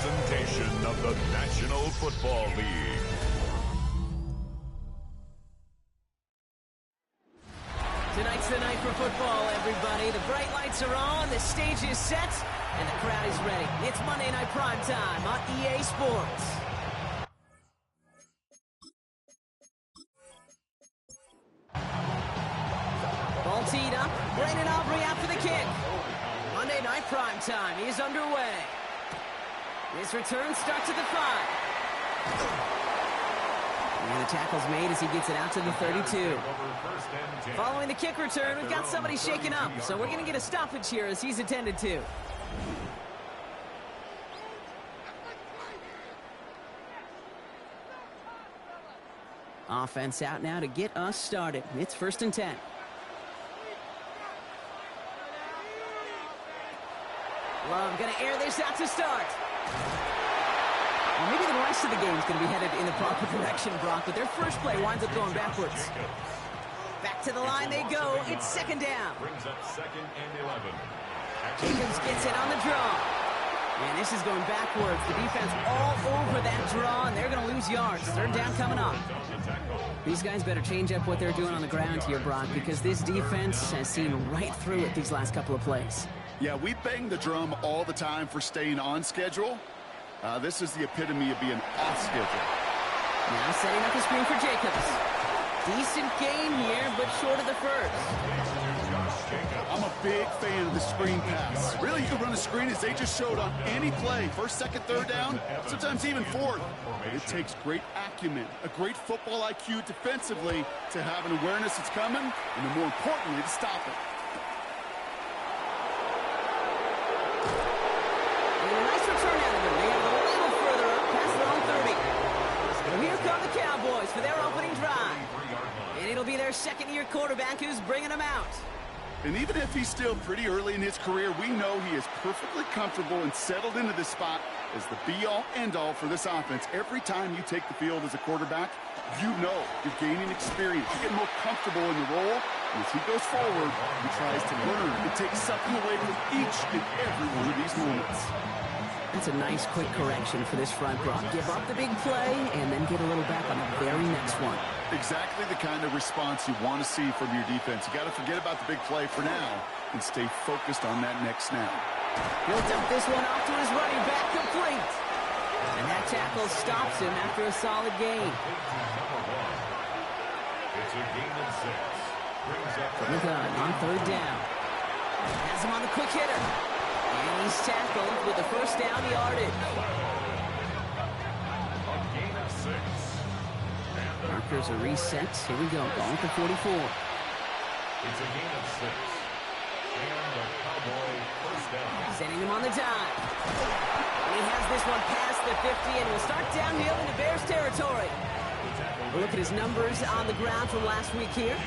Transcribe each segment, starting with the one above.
presentation of the National Football League. Tonight's the night for football, everybody. The bright lights are on, the stage is set, and the crowd is ready. It's Monday Night Prime Time on EA Sports. Ball teed up. Brandon Aubrey out for the kick. Monday Night Prime Time is underway. This return starts at the 5. And the tackle's made as he gets it out to the 32. Following the kick return, we've got somebody shaken up, so we're going to get a stoppage here as he's attended to. Offense out now to get us started. It's 1st and 10. Love going to air this out to start. Well, maybe the rest of the game is going to be headed in the proper direction, Brock, but their first play winds up going backwards. Back to the line they go. It's 2nd down. Brings up 2nd and 11. Jacobs gets it on the draw. And this is going backwards. The defense all over that draw, and they're going to lose yards. 3rd down coming up. These guys better change up what they're doing on the ground here, Brock, because this defense has seen right through it these last couple of plays. Yeah, we bang the drum all the time for staying on schedule. This is the epitome of being off schedule. Now setting up a screen for Jacobs. Decent gain here, but short of the first. I'm a big fan of the screen pass. Really, you can run a screen as they just showed on any play. 1st, 2nd, 3rd down, sometimes even 4th. But it takes great acumen, a great football IQ defensively to have an awareness it's coming, and then more importantly, to stop it. And a nice return out of them. They have a little further up past their own 30. So here come the Cowboys for their opening drive. And it'll be their 2nd-year quarterback who's bringing them out. And even if he's still pretty early in his career, we know he is perfectly comfortable and settled into this spot as the be-all, end-all for this offense. Every time you take the field as a quarterback, you know you're gaining experience. You get more comfortable in the role. And as he goes forward, he tries to learn and take something away from each and every one of these moments. That's a nice quick correction for this front row. Give up the big play and then get a little back on the very next one. Exactly the kind of response you want to see from your defense. You got to forget about the big play for now and stay focused on that next snap. He'll dump this one off to his running back, complete. And that tackle stops him after a solid gain. It's a gain of 6. Brings up From the gun on 3rd down. Has him on the quick hitter. And he's tackled with the 1st down yardage. a gain of 6. Markers are reset. Here we go. Ball at the 44. It's a gain of 6. And the Cowboy 1st down. Sending him on the dive. And he has this one past the 50 and will start downhill into Bears territory. We'll look at his numbers on the ground from last week here.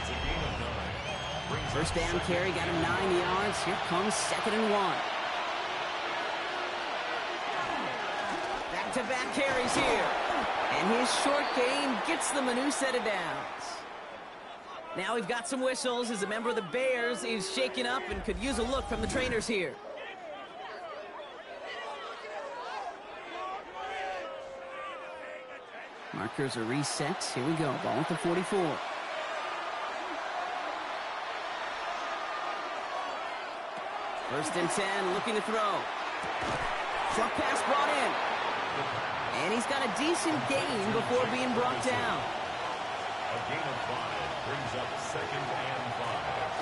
1st down carry, got him 9 yards. Here comes 2nd and 1. Back-to-back carries here. And his short gain gets them a new set of downs. Now we've got some whistles as a member of the Bears is shaken up and could use a look from the trainers here. Markers are reset. Here we go. Ball at the 44. First and 10, looking to throw. Short pass brought in. And he's got a decent gain before being brought down. A gain of 5 brings up 2nd and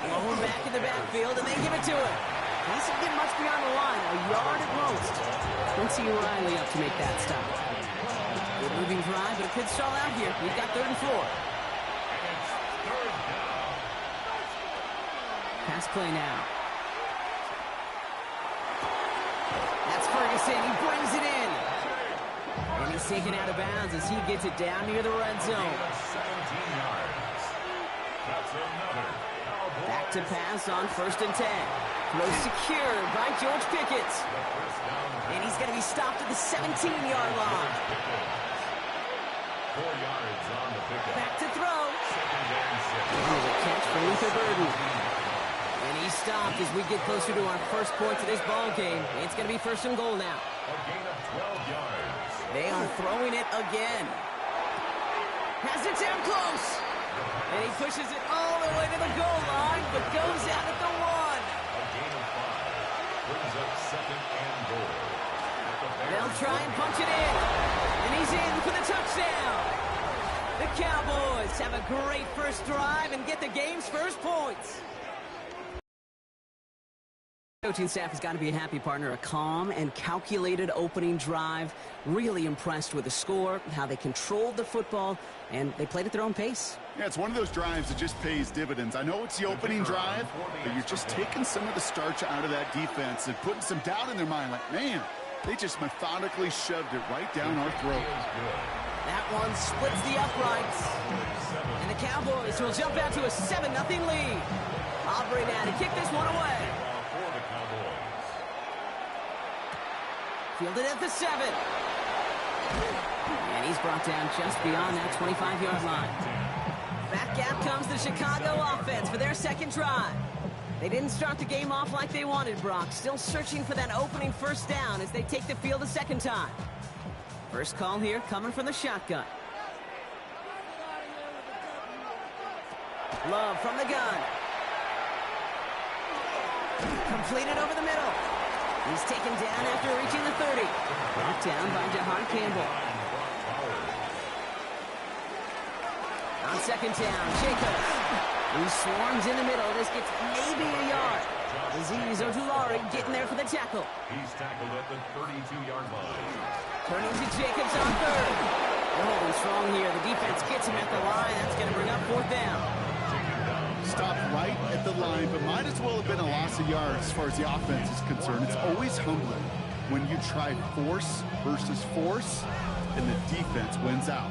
5. Lower back in the backfield, and they give it to him. He doesn't get much beyond the line, a yard at most. Quincy Riley up to make that stop. Good moving drive, but it could stall out here. We've got 3rd and 4. It's 3rd down. Pass play now. That's Ferguson. He brings it in. And he's taken out of bounds as he gets it down near the red zone. 17 yards. That's another Cowboy. Back to pass on 1st and 10. Throw secured by George Pickett. And he's going to be stopped at the 17-yard line. 4 yards on the pickup. Back to throw. 2nd and 6. And there's a catch for Luther Burden. And he He stopped as we get closer to our first points of this ball game. It's going to be first and goal now. A gain of 12 yards. They are throwing it again. Has it down close. And he pushes it all the way to the goal line, but goes out at the 1. A gain of 5. Brings up second and goal. They'll try and punch it in. And he's in for the touchdown. The Cowboys have a great first drive and get the game's first points. Coaching staff has got to be a happy partner. A calm and calculated opening drive. Really impressed with the score, how they controlled the football, and they played at their own pace. Yeah, it's one of those drives that just pays dividends. I know it's the opening drive, but you're just taking some of the starch out of that defense and putting some doubt in their mind. Like, man, they just methodically shoved it right down our throat. That one splits the uprights. And the Cowboys will jump out to a 7-0 lead. Aubrey now to kick this one away. Fielded at the 7. And he's brought down just beyond that 25-yard line. Back out comes the Chicago offense for their second drive. They didn't start the game off like they wanted, Brock. Still searching for that opening first down as they take the field a second time. First call here coming from the shotgun. Love from the gun. Completed over the middle. He's taken down after reaching the 30. Brought down by DeHaan Campbell. On second down, Jacobs, who swarms in the middle. This gets maybe a yard. Azeez Ojulari getting there for the tackle. He's tackled at the 32-yard line. Turning to Jacobs on third. They're holding strong here. The defense gets him at the line. That's going to bring up fourth down. Stopped right at the line, but might as well have been a loss of yards as far as the offense is concerned. It's always humbling when you try force versus force, and the defense wins out.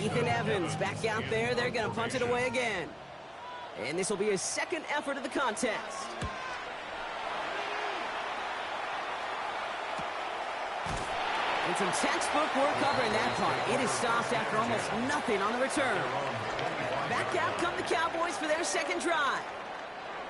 Ethan Evans back out there. They're going to punt it away again. And this will be his second effort of the contest. And some textbook work covering that part. It is stopped after almost nothing on the return. Back out come the Cowboys for their second drive.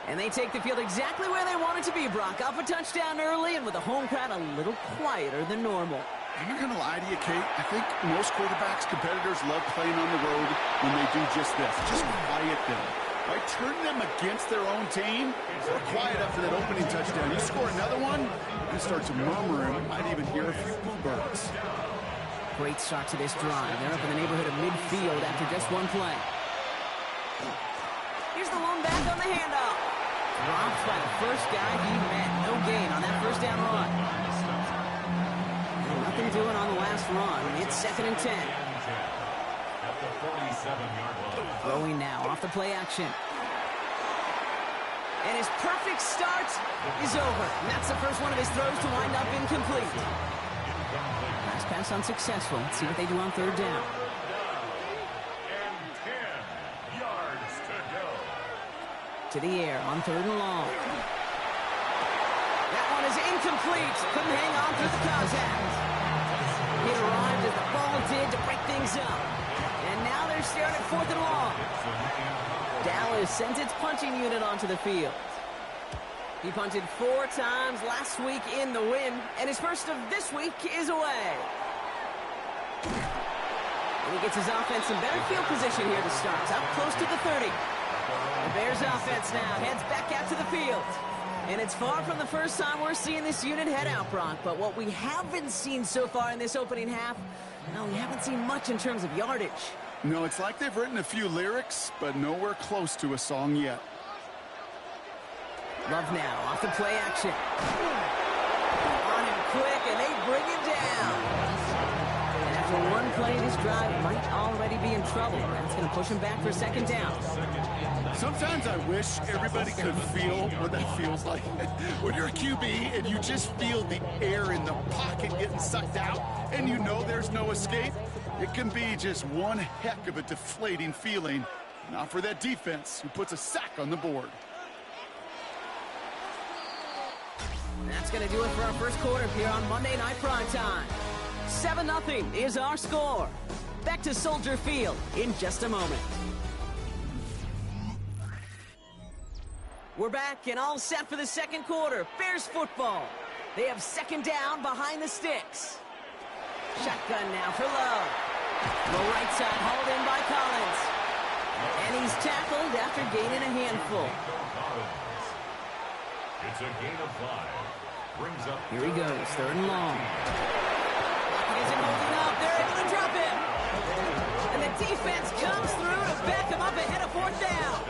And they take the field exactly where they want it to be, Brock. Up a touchdown early and with a home crowd a little quieter than normal. I'm not going to lie to you, Kate. I think most quarterbacks, competitors love playing on the road when they do just this. Just quiet them. Right? Turn them against their own team. They're quiet after that opening touchdown. You score another one, you start to murmur and might even hear a few bluebirds. Great start to this drive. They're up in the neighborhood of midfield after just one play. Here's the one back on the handoff. Dropped by the first guy he met. No gain on that first down run. And nothing doing on the last run. It's 2nd and 10. At the 47-yard line. Throwing now off the play action. And his perfect start is over. And that's the first one of his throws to wind up incomplete. Last pass unsuccessful. Let's see what they do on third down. And 10 yards to go. To the air on third and long. That one is incomplete. Couldn't hang on through the contact. It arrived as the ball did to break things up. And now they're staring at 4th and long. Dallas sends its punching unit onto the field. He punted 4 times last week in the win, and his first of this week is away. And he gets his offense in better field position here to start. Up close to the 30. The Bears offense now heads back out to the field. And it's far from the first time we're seeing this unit head out, Brock. But what we haven't seen so far in this opening half, well, we haven't seen much in terms of yardage. No, it's like they've written a few lyrics, but nowhere close to a song yet. Love now off the play action. On him quick, and they bring him down. And after one play, this drive might already be in trouble. That's going to push him back for 2nd down. Sometimes I wish everybody could feel what that feels like. When you're a QB and you just feel the air in the pocket getting sucked out and you know there's no escape, it can be just one heck of a deflating feeling. Not for that defense who puts a sack on the board. That's going to do it for our first quarter here on Monday Night Primetime. 7-0 is our score. Back to Soldier Field in just a moment. We're back and all set for the second quarter. Bears football. They have second down behind the sticks. Shotgun now for Love. The right side hauled in by Collins. And he's tackled after gaining a handful. It's a gain of 5. Brings up. Here he goes, third and long. He isn't holding up. They're able to drop him. And the defense comes through to back him up ahead of fourth down.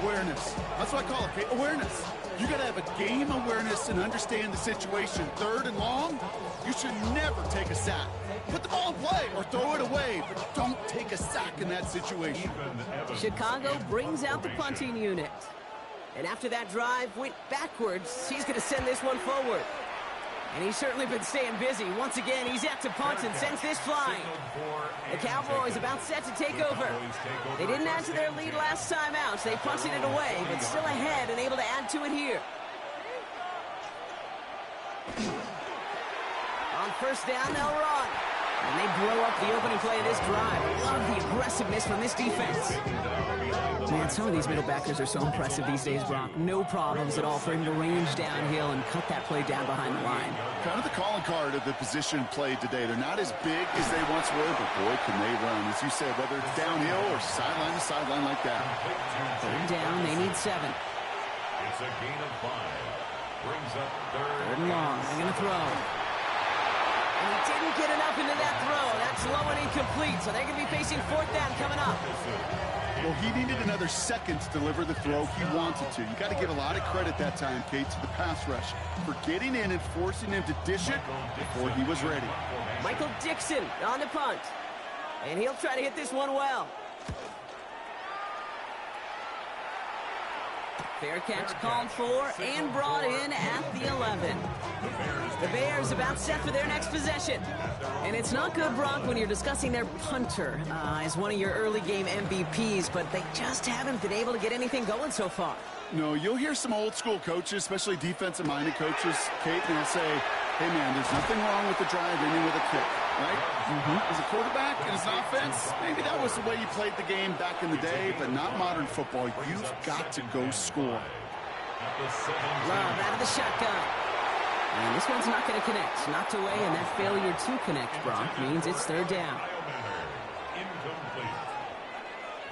Awareness. That's what I call it, okay? Awareness. You got to have a game awareness and understand the situation. Third and long, you should never take a sack. Put the ball in play or throw it away, but don't take a sack in that situation. Chicago brings out the punting unit. And after that drive went backwards, he's going to send this one forward. And he's certainly been staying busy. Once again, he's at to punt and sends this flying. The Cowboys about set to take over. They didn't add to their lead last time out, so they punted it away, but still ahead and able to add to it here. On first down, they'll run. And they blow up the opening play of this drive. Love the aggressiveness from this defense. Man, some of these middle backers are so impressive these days, Brock. No problems at all for him to range downhill and cut that play down behind the line. Kind of the calling card of the position played today. They're not as big as they once were, but boy, can they run. As you said, whether it's downhill or sideline to sideline like that. Third down, they need 7. It's a gain of 5. Brings up Third and long. They're going to throw. And he didn't get enough into that throw. That's low and incomplete, so they're going to be facing fourth down coming up. Well, he needed another second to deliver the throw he wanted to. You got to give a lot of credit that time, Kate, to the pass rush for getting in and forcing him to dish it before he was ready. Michael Dixon on the punt. And he'll try to hit this one well. Fair catch called for and brought in at the 11. The Bears about set for their next possession. And it's not good, Brock, when you're discussing their punter as one of your early game MVPs, but they just haven't been able to get anything going so far. No, you'll hear some old school coaches, especially defensive-minded coaches, Kate, and they'll say, hey, man, there's nothing wrong with the drive ending with a kick, right? As a quarterback and as an offense, maybe that was the way you played the game back in the day, but not modern football. You've got to go score. Love out of the shotgun. And this one's not going to connect. Knocked away, and that failure to connect, Brock, means it's third down. incomplete.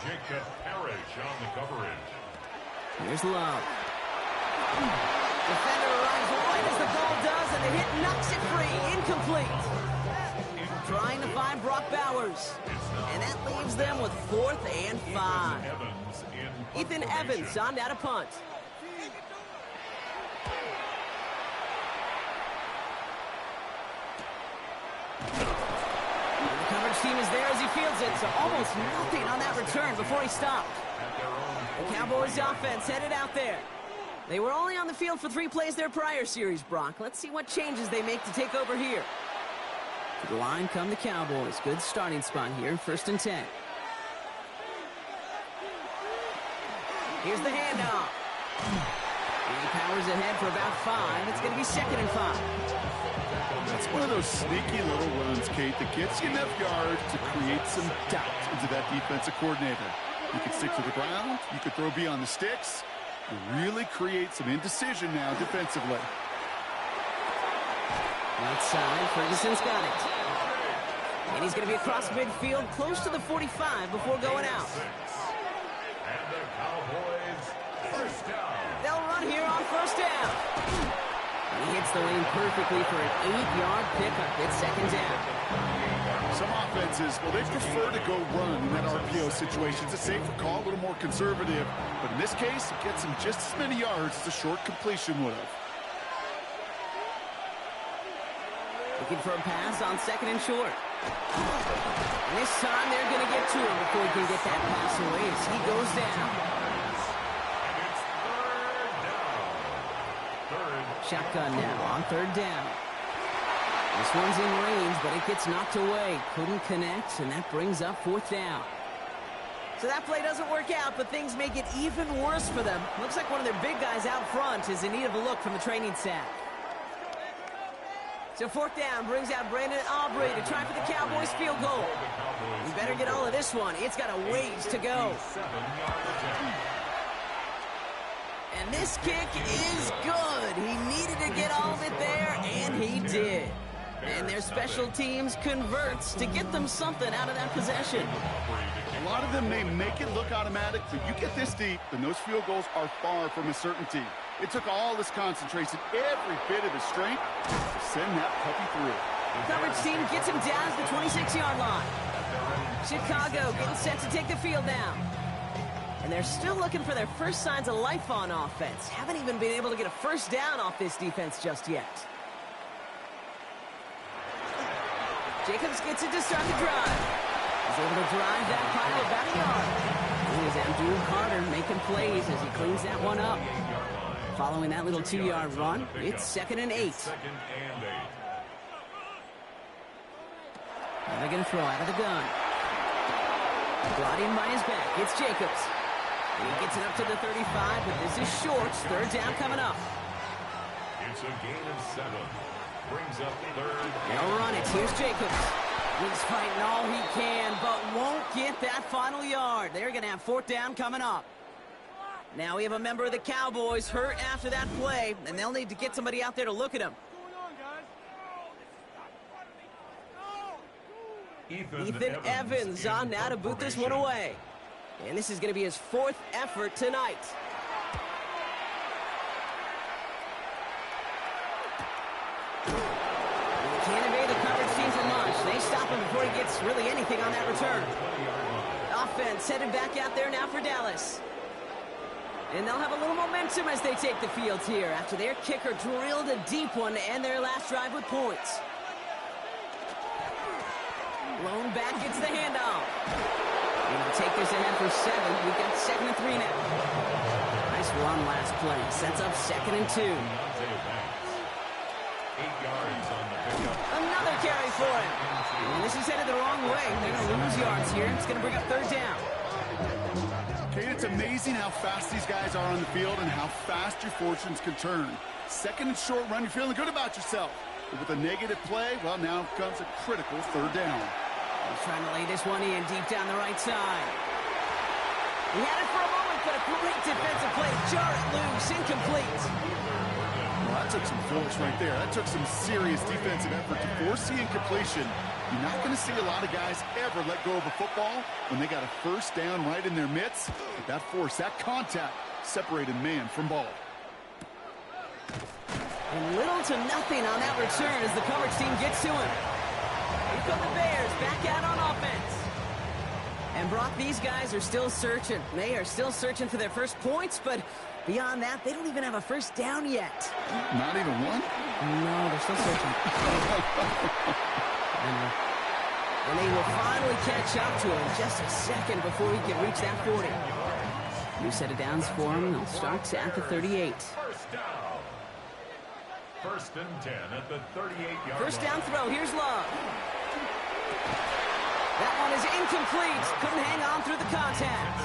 Jacob Parrish on the coverage. Here's Love. Defender arrives right as the ball does, and the hit knocks it free. Incomplete. Trying to find Brock Bowers. And that leaves them with 4th and 5. Ethan Evans on down to punt. And the coverage team is there as he fields it, so almost nothing on that return before he stopped. The Cowboys offense headed out there. They were only on the field for 3 plays their prior series, Brock. Let's see what changes they make to take over here. To the line come the Cowboys. Good starting spot here, 1st and 10. Here's the handoff. And Powers ahead for about 5. It's going to be 2nd and 5. That's one of those sneaky little runs, Kate, that gets you enough yards to create some doubt into that defensive coordinator. You can stick to the ground. You could throw beyond the sticks. You really create some indecision now defensively. Outside, Ferguson's got it. And he's going to be across midfield, close to the 45 before going out. And the Cowboys first down. They'll run here on 1st down. And he hits the lane perfectly for an 8-yard pickup. It's 2nd down. Some offenses, well, they prefer to go run in that RPO situation. It's a safer call, a little more conservative. But in this case, it gets them just as many yards as a short completion would have. Looking for a pass on 2nd and short. And this time they're going to get to him before he can get that pass away as he goes down. And it's third down. Shotgun now on 3rd down. This one's in range, but it gets knocked away. Couldn't connect, and that brings up 4th down. So that play doesn't work out, but things make it even worse for them. Looks like one of their big guys out front is in need of a look from the training staff. So 4th down brings out Brandon Aubrey to try for the Cowboys field goal. You better get all of this one. It's got a ways to go. this kick is good. He needed to get all of it there, and he did. And their special teams converts to get them something out of that possession. A lot of them may make it look automatic, but you get this deep, and those field goals are far from a certainty. It took all his concentration, every bit of his strength, to send that puppy through. Coverage team gets him down to the 26-yard line. Chicago getting set to take the field down. And they're still looking for their first signs of life on offense. Haven't even been able to get a first down off this defense just yet. Jacobs gets it to start the drive. He's able to drive that pile about a yard. Here's Abdul Carter making plays as he cleans that one up. Following that little 2-yard run, it's 2nd and 8. Now they're going to throw out of the gun. Brought in by his back. It's Jacobs. And he gets it up to the 35, but this is short. 3rd down coming up. It's a gain of 7. Brings up 3rd. They'll run it. Here's Jacobs. He's fighting all he can, but won't get that final yard. They're going to have 4th down coming up. Now we have a member of the Cowboys hurt after that play, and they'll need to get somebody out there to look at him. Ethan Evans on now to boot this one away. And this is going to be his 4th effort tonight. He can't evade the coverage team for much. They stop him before he gets really anything on that return. Offense headed back out there now for Dallas. And they'll have a little momentum as they take the field here after their kicker drilled a deep one to end their last drive with points. Blown back gets the handoff. Gonna take this ahead for 7. We've got 2nd and 3 now. Nice run last play. Sets up 2nd and 2. 8 yards on the pickup. Another carry for him. And this is headed the wrong way. They're going to lose yards here. It's going to bring up 3rd down. Kate, it's amazing how fast these guys are on the field and how fast your fortunes can turn. 2nd and short run, you're feeling good about yourself. But with a negative play, well, now comes a critical 3rd down. He's trying to lay this one in deep down the right side. He had it for a moment, but a great defensive play. Jar it loose, incomplete. Well, that took some force right there. That took some serious defensive effort to force the incompletion. You're not going to see a lot of guys ever let go of a football when they got a 1st down right in their midst. But that force, that contact, separated man from ball. And little to nothing on that return as the coverage team gets to him. Here come the Bears back out on offense. And Brock, these guys are still searching. They are still searching for their first points, but beyond that, they don't even have a 1st down yet. Not even one? No, they're still searching. And they will finally catch up to him in just a second before he can reach that 40. New set of downs for him. They'll start at the 38. 1st down. 1st and 10 at the 38-yard line. 1st down throw. Here's Love. That one is incomplete. Couldn't hang on through the contact.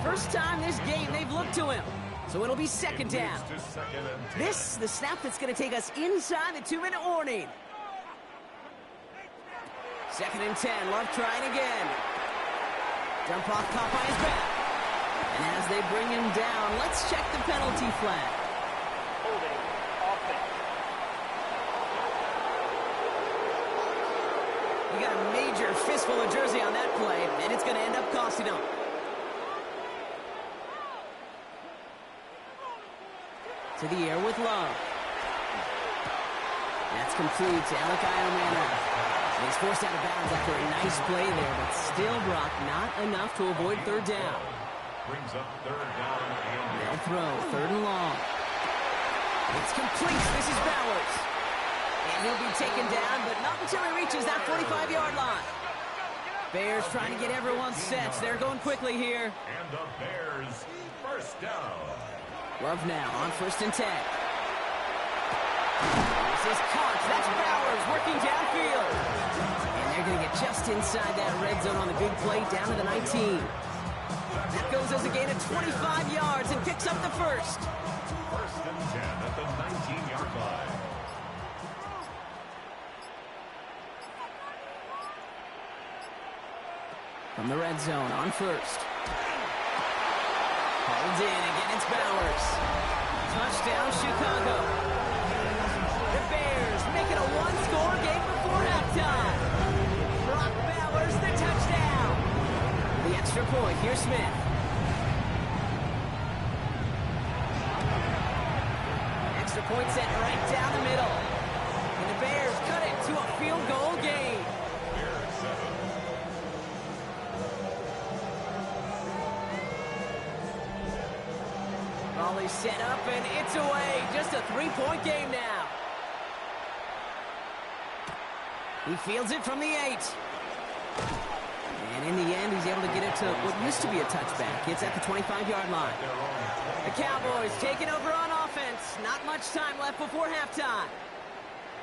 First time this game they've looked to him. So it'll be 2nd down. This, the snap that's going to take us inside the 2-minute warning. 2nd and 10. Love trying again. Dump off caught by his back. And as they bring him down, let's check the penalty flag. Holding offense. He got a major fistful of jersey on that play, and it's going to end up costing him. To the air with Love. That's complete to Alec Iomana. He's forced out of bounds after a nice play there, but still, Brock, not enough to avoid 3rd down. Brings up 3rd down and They'll throw 3rd and long. It's complete. This is Bowers. And he'll be taken down, but not until he reaches that 45-yard line. Bears trying to get everyone set. They're going quickly here. And the Bears 1st down. Love now on 1st and 10. This is caught. That's Bowers working downfield. And they're going to get just inside that red zone on the big play down to the 19. That goes as a gain of 25 yards and picks up the 1st. 1st and 10 at the 19-yard line. From the red zone on 1st. Holds in, again it's Bowers. Touchdown, Chicago. The Bears make it a one-score game before halftime. Brock Bowers, the touchdown. The extra point, here's Smith. Extra point set right down the middle. And the Bears cut it to a field goal game. Volley set up and it's away. Just a three-point game now. He fields it from the 8. And in the end, he's able to get it to what used to be a touchback. It's at the 25-yard line. The Cowboys taking over on offense. Not much time left before halftime.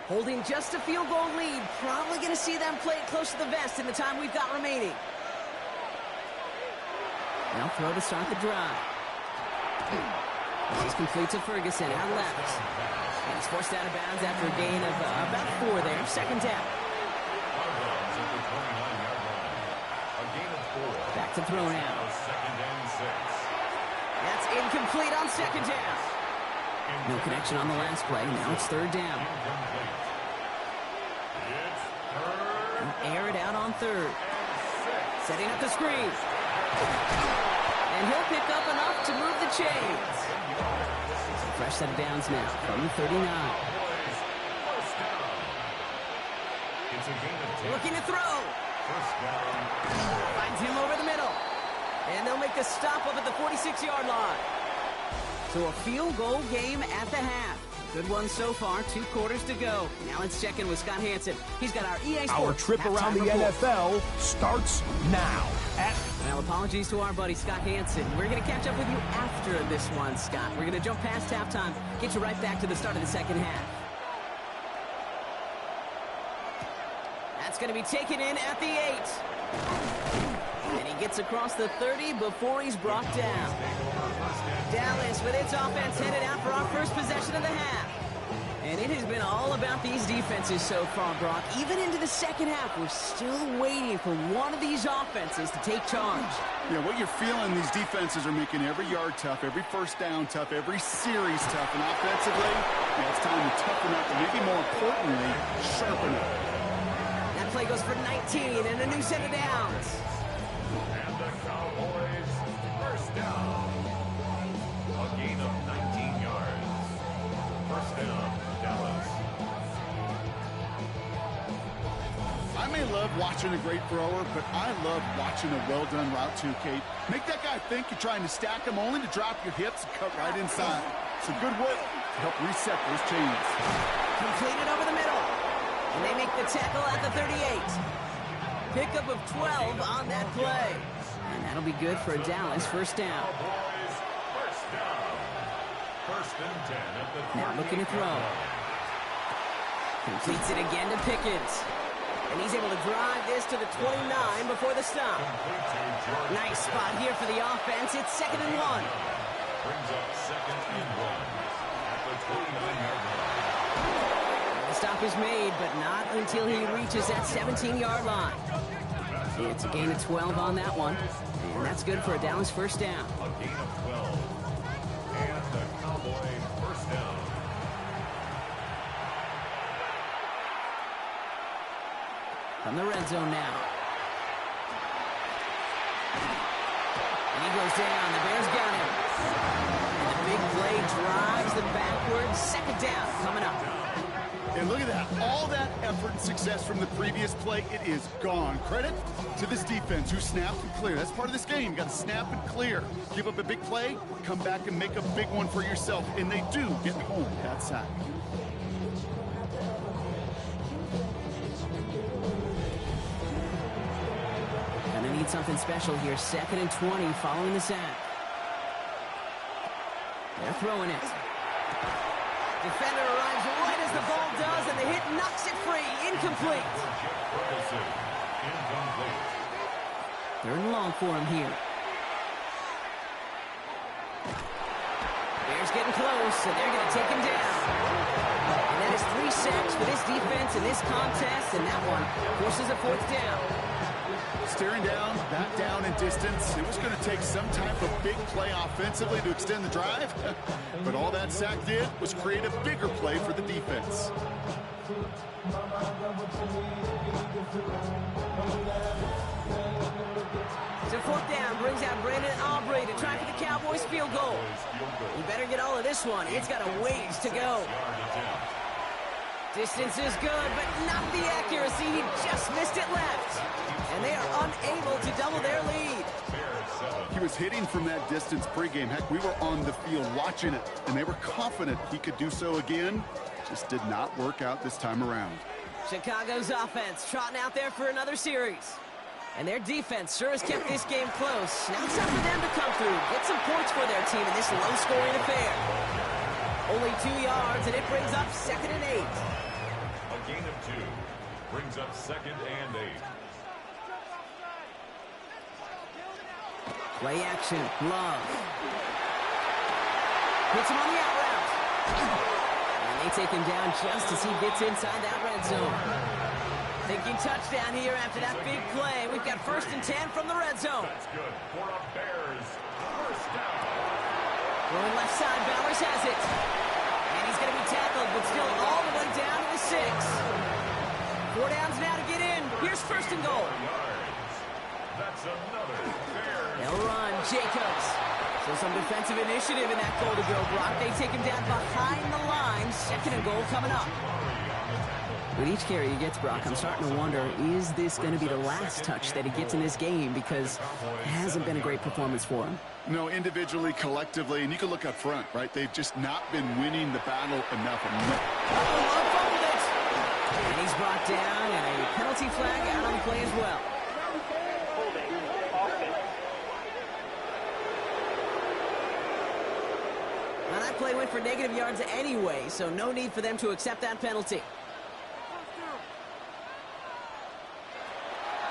Holding just a field goal lead. Probably going to see them play it close to the vest in the time we've got remaining. Now throw to start the drive. This is complete to Ferguson out left. And he's forced out of bounds after a gain of about 4 there. Second down. Back to throw now. That's incomplete on second down. No connection on the last play. Now it's third down. Air it out on third. Setting up the screen. And he'll pick up enough to move the chains. Fresh set of downs now from the 39. Looking to throw. Finds him over the middle. And they'll make the stop up at the 46-yard line. So a field goal game at the half. Good one so far. 2 quarters to go. Now let's check in with Scott Hansen. He's got our EA Sports Our trip around the report. NFL starts now. Well, apologies to our buddy Scott Hansen. We're going to catch up with you after this one, Scott. We're going to jump past halftime, get you right back to the start of the second half. That's going to be taken in at the 8. And he gets across the 30 before he's brought down. Dallas with its offense headed out for our first possession of the half. And it has been all about these defenses so far, Brock. Even into the second half, we're still waiting for one of these offenses to take charge. Yeah, what you're feeling, these defenses are making every yard tough, every first down tough, every series tough. And offensively, yeah, it's time to toughen up, and maybe more importantly, sharpen up. That play goes for 19 and a new set of downs. And the Cowboys first down. A gain of 19 yards. First down, Dallas. I may love watching a great thrower, but I love watching a well-done route too, Kate. Make that guy think you're trying to stack him only to drop your hips and cut right inside. So good work to help reset those chains. Completed over the middle. And they make the tackle at the 38. Pickup of 12 on that play. And that'll be good for a Dallas first down. Cowboys first down. First and 10 at the 38. Now looking to throw. Completes it again to Pickens. And he's able to drive this to the 29 before the stop. Nice spot here for the offense. It's 2nd and 1. Brings up 2nd and 1 at the 29-yard line. The stop is made, but not until he reaches that 17-yard line. It's a gain of 12 on that one. And that's good for a Dallas first down. A gain of 12. And the Cowboy first down. From the red zone now. And he goes down. The Bears got him. And the big play drives them backwards. Second down coming up. And look at that. All that effort and success from the previous play, it is gone. Credit to this defense who snapped and cleared. That's part of this game. You got to snap and clear. Give up a big play, come back and make a big one for yourself. And they do get home that sack. And they need something special here. 2nd and 20 following the sack. They're throwing it. Defender arrives right as the ball does, and the hit knocks it free. Incomplete. Ferguson, incomplete. 3rd and long for him here. Bears getting close, so they're going to take him down. And that is 3 sacks for this defense in this contest, and that one forces a 4th down. Staring down, that down in distance. It was going to take some type of big play offensively to extend the drive. But all that sack did was create a bigger play for the defense. So fourth down brings out Brandon Aubrey to try for the Cowboys field goal. He better get all of this one. It's got a ways to go. Distance is good, but not the accuracy. He just missed it left. And they are unable to double their lead. He was hitting from that distance pregame. Heck, we were on the field watching it, and they were confident he could do so again. Just did not work out this time around. Chicago's offense trotting out there for another series. And their defense sure has kept this game close. Now it's time for them to come through, get some points for their team in this low-scoring affair. Only 2 yards, and it brings up 2nd and 8. A gain of 2 brings up 2nd and 8. Play action, Love. Puts him on the out route. And they take him down just as he gets inside that red zone. Thinking touchdown here after that big play. We've got 1st and 10 from the red zone. That's good for a Bears first down. Going left side, Bowers has it. And he's going to be tackled, but still all the way down to the 6. 4 downs now to get in. Here's 1st and goal. That's another Bears. They'll run, Jacobs. So some defensive initiative in that goal to go, Brock. They take him down behind the line. 2nd and goal coming up. With each carry he gets, Brock, I'm starting to wonder, is this going to be the last touch that he gets in this game? Because it hasn't been a great performance for him. No, individually, collectively, and you can look up front, right? They've just not been winning the battle enough. Fumbled it. And he's brought down, and a penalty flag out on the play as well. Holding offense. Now that play went for negative yards anyway, so no need for them to accept that penalty.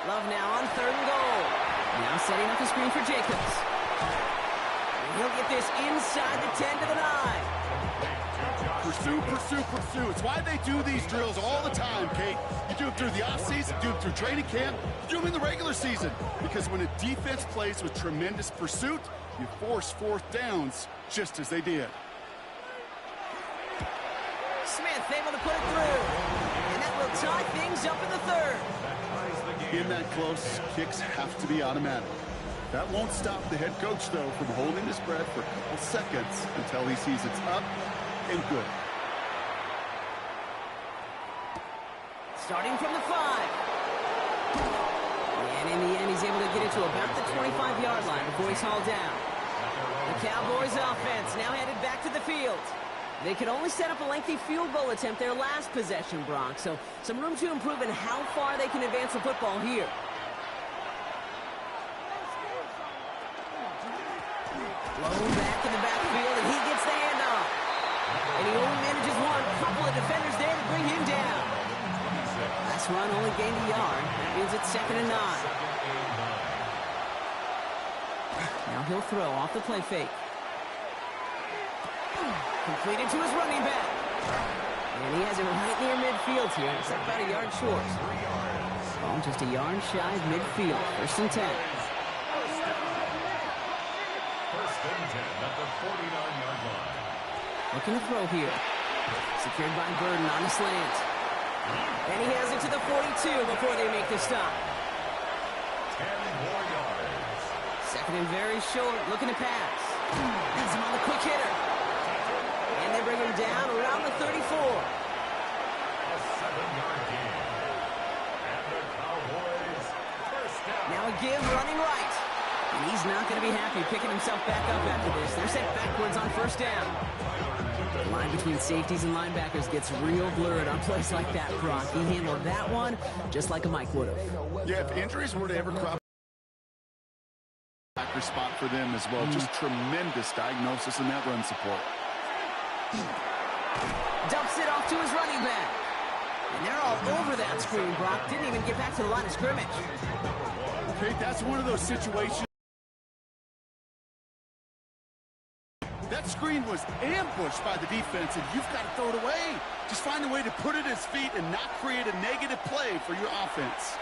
Love now on 3rd and goal. Now setting up the screen for Jacobs. And he'll get this inside the 10 to the 9. Pursue, pursue, pursue. It's why they do these drills all the time, Kate. You do it through the offseason, you do it through training camp, you do them in the regular season. Because when a defense plays with tremendous pursuit, you force 4th downs just as they did. Smith able to put it through. And that will tie things up in the 3rd. In that close, kicks have to be automatic. That won't stop the head coach, though, from holding his breath for a couple seconds until he sees it's up and good. Starting from the 5. And in the end, he's able to get it to about the 25-yard line before he's hauled down. The Cowboys offense now headed back to the field. They could only set up a lengthy field goal attempt their last possession, Brock, so some room to improve in how far they can advance the football here. Blown back in the backfield, and he gets the handoff. And he only manages one. Couple of defenders there to bring him down. Last run only gained a yard. That means it's 2nd and 9. Now he'll throw off the play fake. Completed to his running back. And he has it right near midfield here. It's about a yard short. Ball just a yard shy of midfield. 1st and 10. 1st and 10 at the 49-yard line. Looking to throw here. Secured by Burden on the slant. And he has it to the 42 before they make the stop. 10 more yards. 2nd and very short. Looking to pass. Has him on the quick hitter. And they bring him down around the 34. A 7-yard gain. And the Cowboys first down. Now a give running right. And he's not going to be happy picking himself back up after this. They're sent backwards on 1st down. The line between safeties and linebackers gets real blurred on plays like that, Brock. He handled that one just like a Mike would have. Yeah, if injuries were to ever crop backer spot for them as well. Just tremendous diagnosis in that run support. Dumps it off to his running back. And they're all over that screen, Brock. Didn't even get back to the line of scrimmage. Okay, that's one of those situations. That screen was ambushed by the defense, and you've got to throw it away. Just find a way to put it at his feet and not create a negative play for your offense.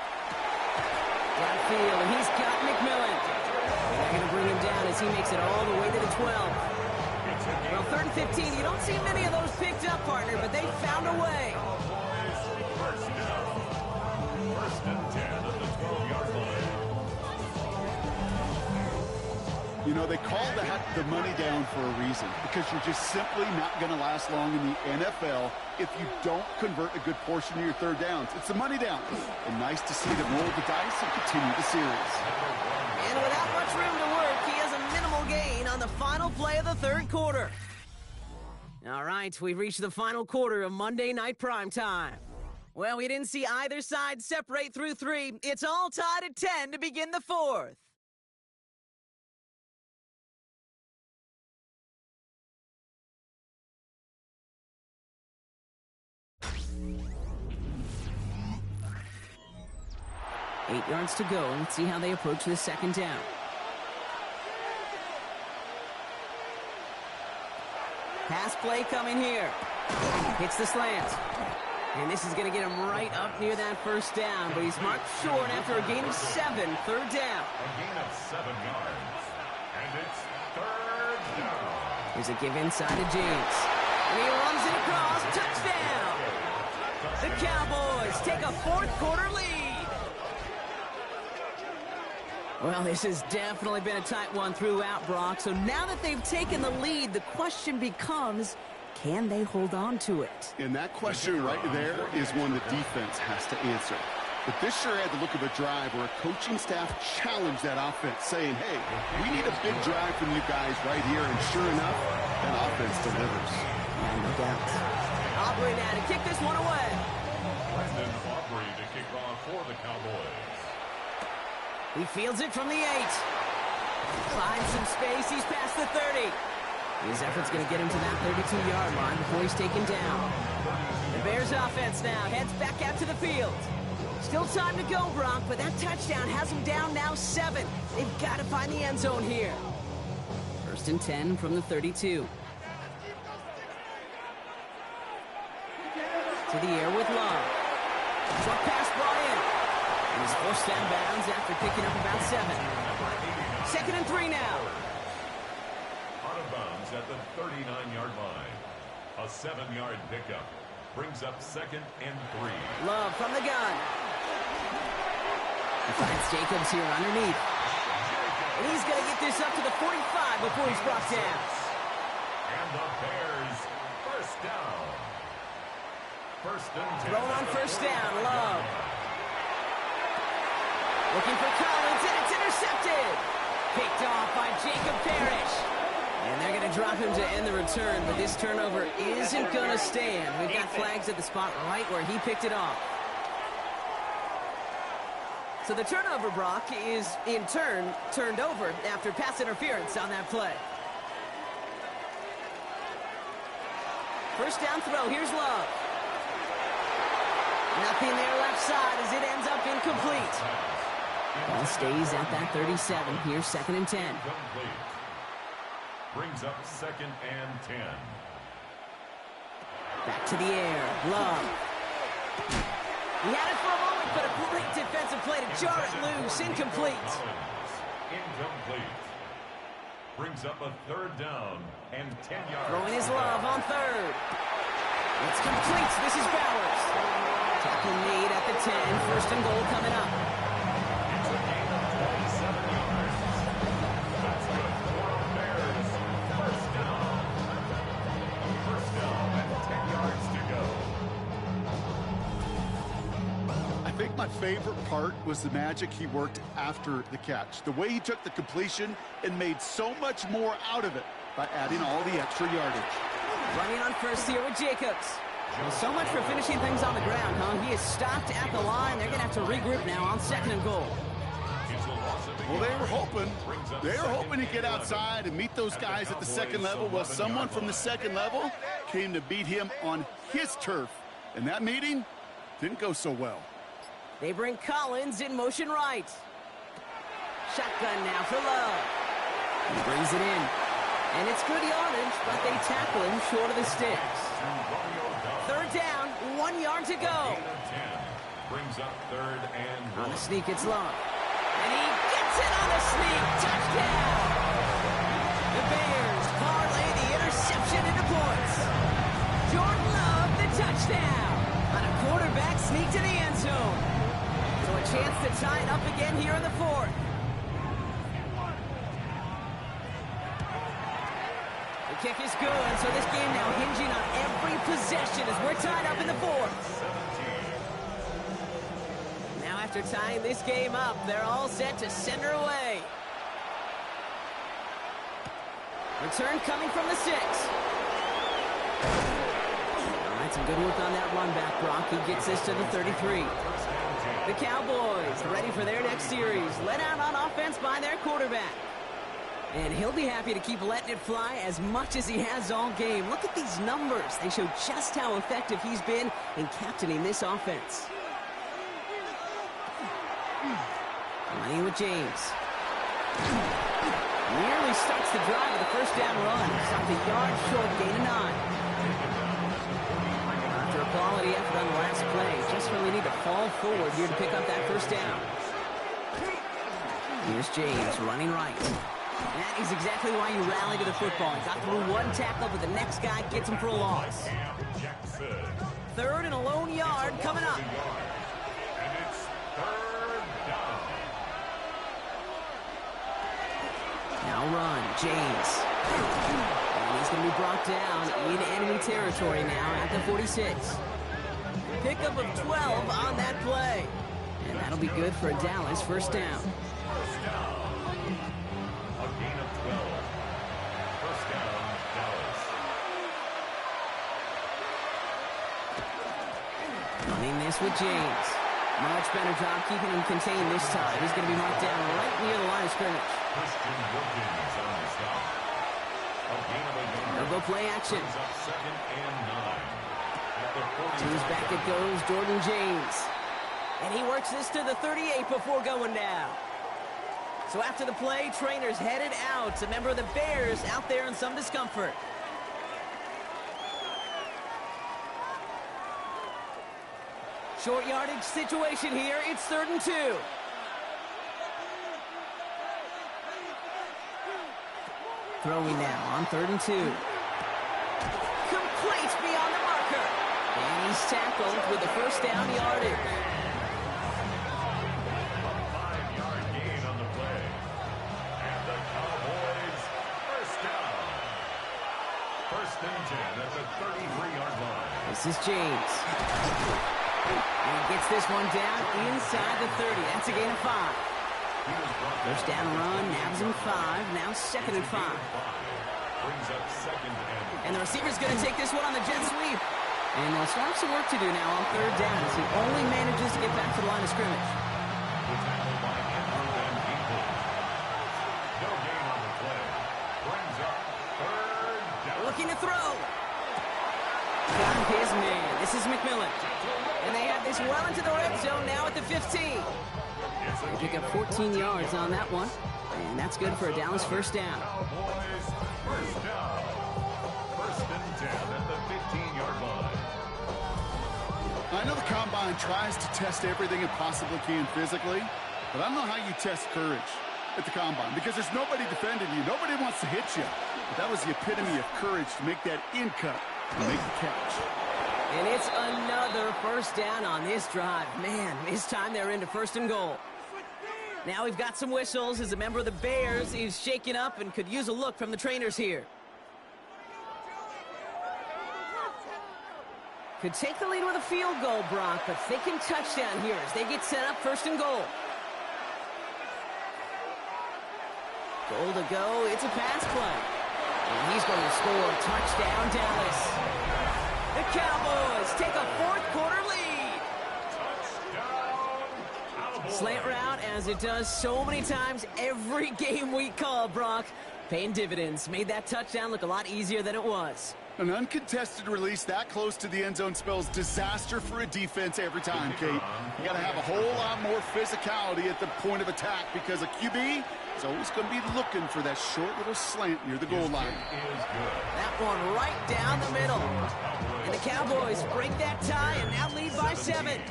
Downfield, and he's got McMillan. And they're going to bring him down as he makes it all the way to the 12. Well, 3rd and 15, you don't see many of those picked up, partner, but they found a way. First and 10 at the 12-yard line. You know, they call that the money down for a reason, because you're just simply not going to last long in the NFL if you don't convert a good portion of your third downs. It's the money down. And nice to see them roll the dice and continue the series. And without much room to work, he has a minimal gain on the final play of the third quarter. All right, we've reached the final quarter of Monday Night Primetime. Well, we didn't see either side separate through 3. It's all tied at 10 to begin the 4th. Eight yards to go. Let's see how they approach this second down. Pass play coming here. Hits the slant. And this is going to get him right up near that first down, but he's marked short after a gain of 7, third down. A gain of 7 yards. And it's third down. Here's a give inside to James. And he runs it across. Touchdown! The Cowboys take a fourth quarter lead. Well, this has definitely been a tight one throughout, Brock. So now that they've taken the lead, the question becomes, can they hold on to it? And that question right there is one the defense has to answer. But this sure had the look of a drive where a coaching staff challenged that offense, saying, hey, we need a big drive from you guys right here. And sure enough, that offense delivers. Yeah, no doubt. Aubrey now to kick this one away. Brendan Aubrey to kick off for the Cowboys. He fields it from the 8. Finds some space. He's past the 30. His effort's going to get him to that 32-yard line before he's taken down. The Bears offense now heads back out to the field. Still time to go, Brock, but that touchdown has them down now 7. They've got to find the end zone here. 1st and 10 from the 32. To the air with Love. Short pass brought in. He's forced down bounds after picking up about 7. 2nd and 3 now. Out of bounds at the 39-yard line. A 7-yard pickup brings up 2nd and 3. Love from the gun. He finds Jacobs here underneath. And he's going to get this up to the 45 before he's brought down. And the Bears first down. 1st and 10. Thrown on first down, Love. Looking for Collins, and it's intercepted. Picked off by Jacob Parrish. And they're going to drop him to end the return, but this turnover isn't going to stand. We've got flags at the spot right where he picked it off. So the turnover, Brock, is in turn turned over after pass interference on that play. First down throw, here's Love. Nothing there left side as it ends up incomplete. Ball stays at that 37. Here's 2nd and 10. Complete. Brings up 2nd and 10. Back to the air. Love. He had it for a moment, but a great defensive play to jar it loose. Incomplete. Incomplete. Brings up a 3rd down and 10 yards. Throwing his Love on 3rd. It's complete. This is Bowers. Tackle made at the 10. 1st and goal coming up. It's a gain of 27 yards. That's good for the Bears. First down. First down and 10 yards to go. I think my favorite part was the magic he worked after the catch. The way he took the completion and made so much more out of it by adding all the extra yardage. Running on first here with Jacobs. Well, so much for finishing things on the ground, huh? He is stopped at the line. They're going to have to regroup now on 2nd and goal. Well, they were hoping to get outside and meet those guys at the 2nd level. Well, someone from the 2nd level came to beat him on his turf. And that meeting didn't go so well. They bring Collins in motion right. Shotgun now for Love. He brings it in. And it's good yardage, but they tackle him short of the sticks. 3rd down, 1 yard to go. Brings up 3rd and 1. On the sneak, it's Love. And he gets it on a sneak. Touchdown! The Bears parlay the interception into points. Jordan Love, the touchdown on a quarterback sneak to the end zone. So a chance to tie it up again here in the fourth. The kick is good, so this game now hinging on every possession as we're tied up in the fourth. Now after tying this game up, they're all set to send her away. Return coming from the 6. All right, some good work on that run back, Brock. He gets this to the 33. The Cowboys ready for their next series. Let out on offense by their quarterback. And he'll be happy to keep letting it fly as much as he has all game. Look at these numbers. They show just how effective he's been in captaining this offense. Running with James. Nearly starts the drive with a first down run. Stopped a yard short, gain of 9. After a quality effort on the last play, just really need to fall forward here to pick up that first down. Here's James running right. That is exactly why you rally to the football. He got through one tackle, but the next guy gets him for a loss. Third and a lone yard coming up. And it's third down. Now run, James. And he's going to be brought down in enemy territory now at the 46. Pickup of 12 on that play. And that'll be good for a Dallas first down. First down. A gain of 12. First down, Dallas. Running this with James. Much better job keeping him contained this time. He's going to be marked down right near the line of scrimmage. Christian Wilkins on the stop. A gain of a yard. They'll go play action. Brings up second and 9. At the 40. To his back it goes, Jordan James. And he works this to the 38 before going down. So after the play, trainers headed out. A member of the Bears out there in some discomfort. Short yardage situation here. It's 3rd and 2. Throwing now on 3rd and 2. Complete beyond the marker. And he's tackled with the first down yardage. A 5-yard gain on the play. And the Cowboys first down. First and 10 at the 33-yard line. This is James. And he gets this one down inside the 30. That's a gain of 5. First down run, nabs him 5. Now 2nd and 5. Brings up second and And the receiver's going to take this one on the jet sweep. And they'll start some work to do now on 3rd down as he only manages to get back to the line of scrimmage. the tackle by Andrew and Eagle. No gain on the play. Brings up third down. Looking to throw. Got his man. This is McMillan. And they have this well into the red zone now at the 15. They pick up 14 yards on that one. And that's good for a Dallas first down. Cowboys first down. First and 10 at the 15-yard line. I know the Combine tries to test everything it possibly can physically, but I don't know how you test courage at the Combine because there's nobody defending you. Nobody wants to hit you. But that was the epitome of courage to make that in cut and make the catch. And it's another first down on this drive. Man, this time they're into 1st and goal. Now we've got some whistles as a member of the Bears is shaken up and could use a look from the trainers here. Could take the lead with a field goal, Brock, but thinking touchdown here as they get set up 1st and goal. Goal to go. It's a pass play. And he's going to score. Touchdown, Dallas. The Cowboys take a 4th quarter lead. Touchdown. Slant route, as it does so many times every game we call, Brock. Paying dividends. Made that touchdown look a lot easier than it was. An uncontested release that close to the end zone spells disaster for a defense every time, Kate. You got to have a whole lot more physicality at the point of attack because a QB is always going to be looking for that short little slant near the goal line. That one right down the middle. And the Cowboys break that tie and now lead by 7.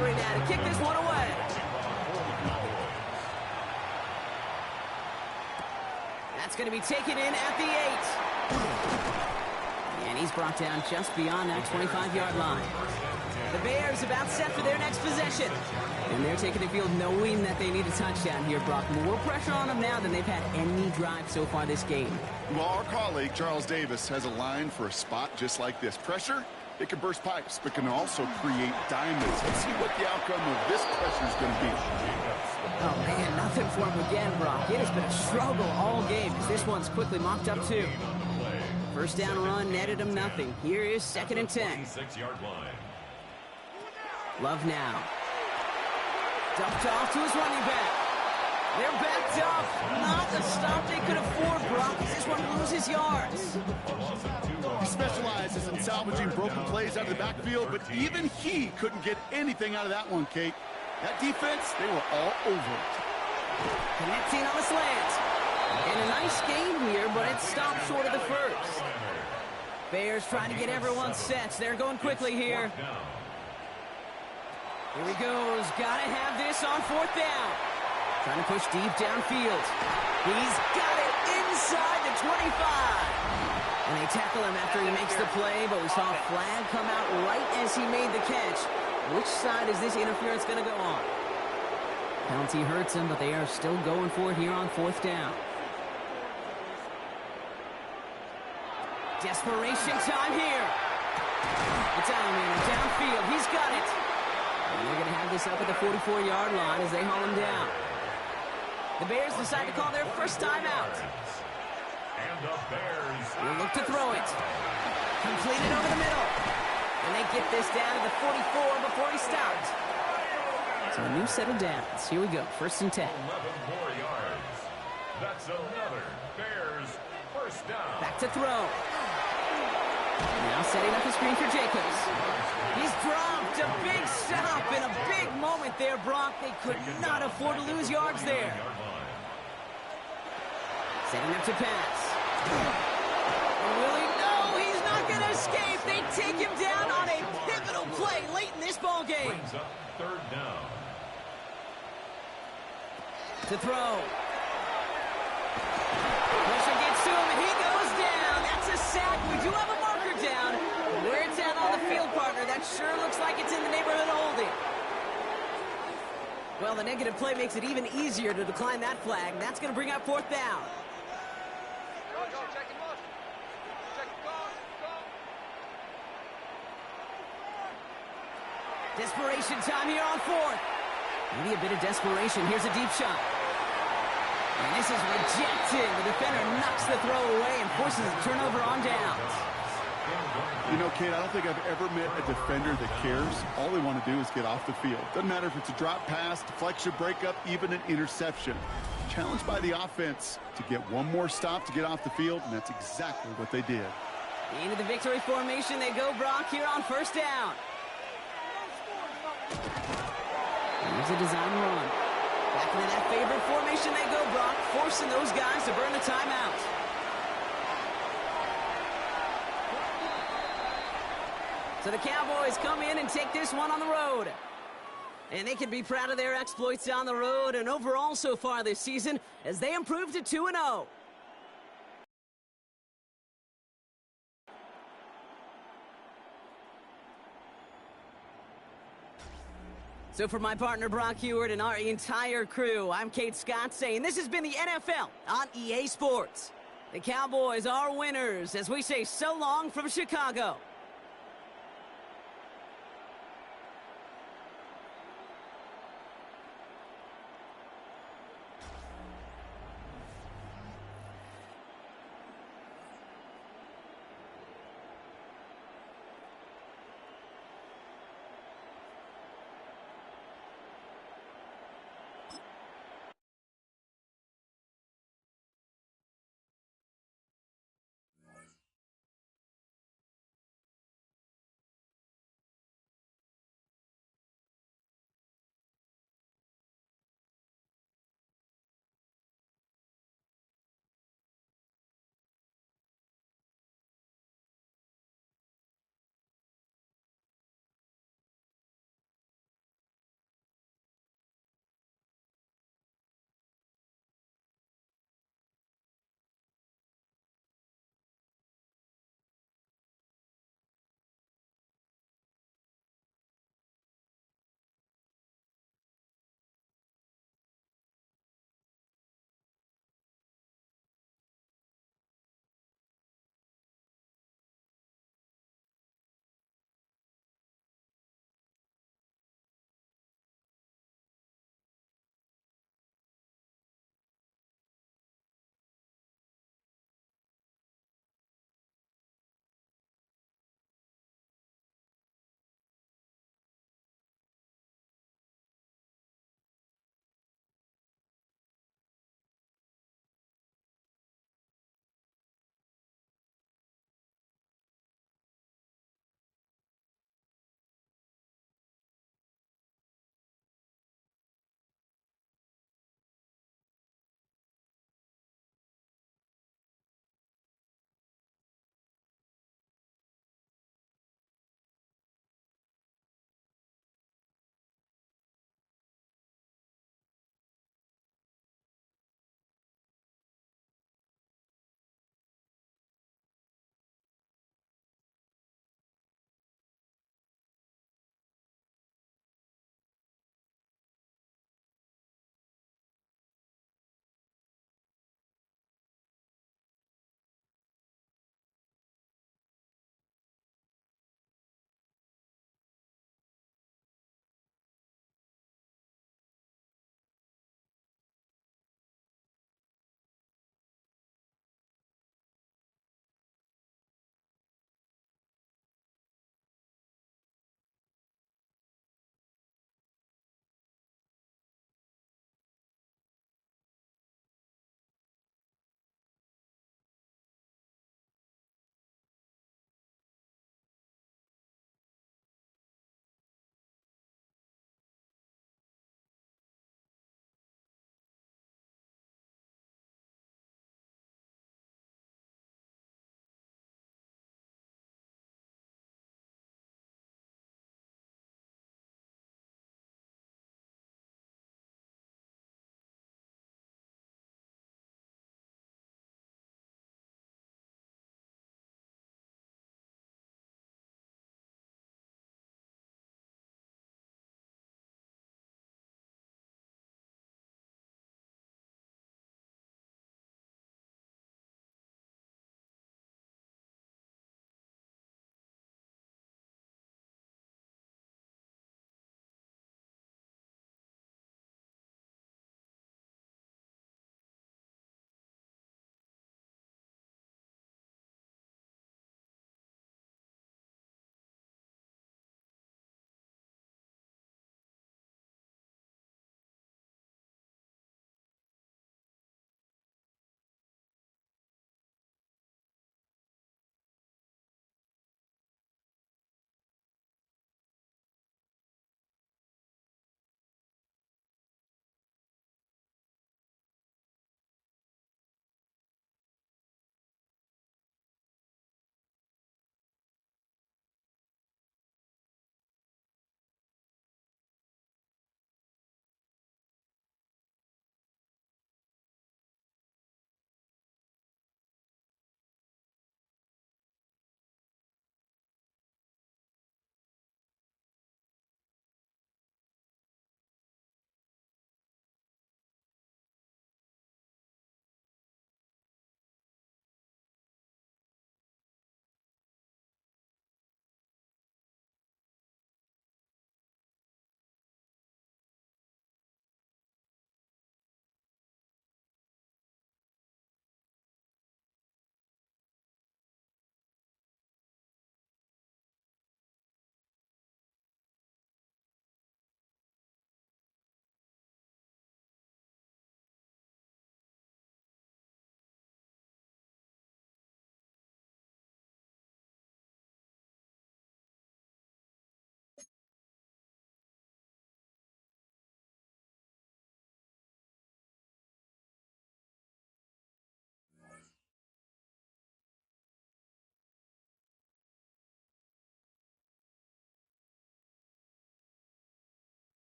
desperate now to kick this one away. That's going to be taken in at the 8. And he's brought down just beyond that 25-yard line. The Bears about set for their next possession. And they're taking the field knowing that they need a touchdown here, Brock. More pressure on them now than they've had any drive so far this game. Well, our colleague, Charles Davis, has a line for a spot just like this. Pressure, it can burst pipes, but can also create diamonds. Let's see what the outcome of this pressure is going to be. Oh, man, nothing for him again, Brock. It has been a struggle all game as this one's quickly mocked up, too. First down run netted him nothing. Here is 2nd and 10. 6-yard line. Love now. Dumped off to his running back. They're backed up. Not the stop they could afford, Brock. This one loses yards. He specializes in salvaging broken plays out of the backfield, but even he couldn't get anything out of that one, Kate. That defense, they were all over it. Connecting on the slant. And a nice game here, but it stopped short of the first. Bears trying to get everyone set. They're going quickly here. Here he goes. Gotta have this on 4th down. Trying to push deep downfield. He's got it inside the 25. And they tackle him after he makes the play, but we saw a flag come out right as he made the catch. Which side is this interference going to go on? Penalty hurts him, but they are still going for it here on 4th down. Desperation time here. The downman downfield. He's got it. And they're going to have this up at the 44-yard line as they haul him down. The Bears decide to call their first timeout. And the Bears. We'll look to throw it. Completed over the middle. And they get this down to the 44 before he stopped. So a new set of downs. Here we go. 1st and 10. 11 more yards. That's another Bears first down. Back to throw. Now setting up the screen for Jacobs. He's dropped a big stop and a big moment there, Brock. They could not afford to lose yards there. Setting up to pass. And will he? No, he's not going to escape. They take him down on a pivotal play late in this ball game. Brings up 3rd down. To throw. Pressure gets to him, and he goes down. That's a sack. We do have a marker down. Where it's at on the field, partner, that sure looks like it's in the neighborhood of holding. Well, the negative play makes it even easier to decline that flag. That's going to bring up 4th down. Desperation time here on 4th. Maybe a bit of desperation. Here's a deep shot. And this is rejected. The defender knocks the throw away and forces a turnover on downs. You know, Kate, I don't think I've ever met a defender that cares. All they want to do is get off the field. Doesn't matter if it's a drop pass, deflection, breakup, even an interception. Challenged by the offense to get one more stop to get off the field, and that's exactly what they did. Into the victory formation they go, Brock, here on 1st down. Here's a design run. Back into that favorite formation they go, Brock, forcing those guys to burn the timeout. So the Cowboys come in and take this one on the road. And they can be proud of their exploits on the road and overall so far this season as they improve to 2-0. So for my partner Brock Heward and our entire crew, I'm Kate Scott saying this has been the NFL on EA Sports. The Cowboys are winners as we say so long from Chicago.